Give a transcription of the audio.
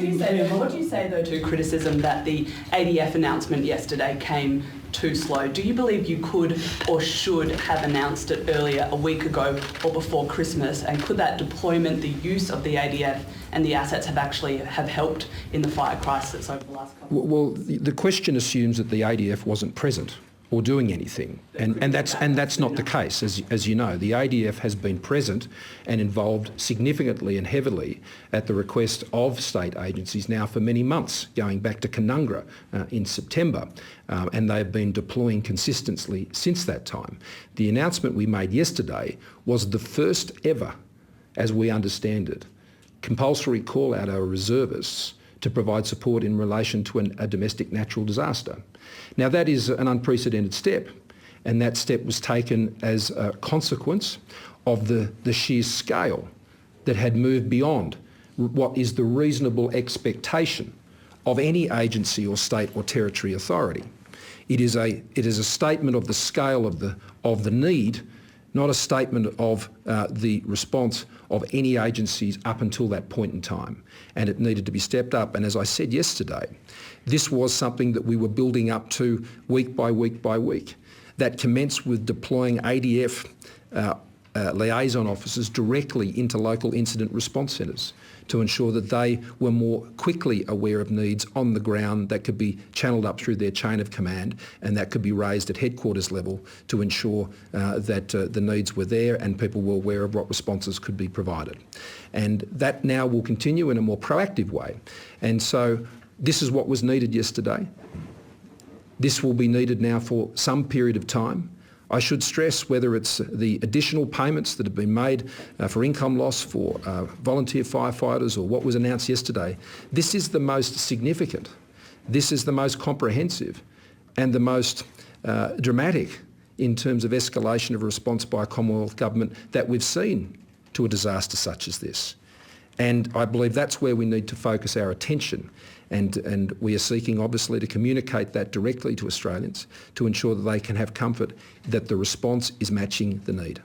What do you say, though, to criticism that the ADF announcement yesterday came too slow? Do you believe you could or should have announced it earlier, a week ago or before Christmas? And could that deployment, the use of the ADF and the assets have helped in the fire crisis over the last couple of years? Well, the question assumes that the ADF wasn't present or doing anything, and that's not the case. As you know, the ADF has been present and involved significantly and heavily at the request of state agencies now for many months, going back to Canungra in September, and they've been deploying consistently since that time. The announcement we made yesterday was the first ever, as we understand it, compulsory call out our reservists to provide support in relation to a domestic natural disaster. Now, that is an unprecedented step, and that step was taken as a consequence of the sheer scale that had moved beyond what is the reasonable expectation of any agency or state or territory authority. It is a statement of the scale of the need, not a statement of the response of any agencies up until that point in time. And it needed to be stepped up. And as I said yesterday, this was something that we were building up to week by week by week. That commenced with deploying ADF liaison officers directly into local incident response centres to ensure that they were more quickly aware of needs on the ground that could be channelled up through their chain of command, and that could be raised at headquarters level to ensure that the needs were there and people were aware of what responses could be provided. And that now will continue in a more proactive way. And so this is what was needed yesterday. This will be needed now for some period of time. I should stress, whether it's the additional payments that have been made for income loss for volunteer firefighters or what was announced yesterday, this is the most significant, this is the most comprehensive and the most dramatic in terms of escalation of response by a Commonwealth government that we've seen to a disaster such as this. And I believe that's where we need to focus our attention. And we are seeking, obviously, to communicate that directly to Australians to ensure that they can have comfort that the response is matching the need.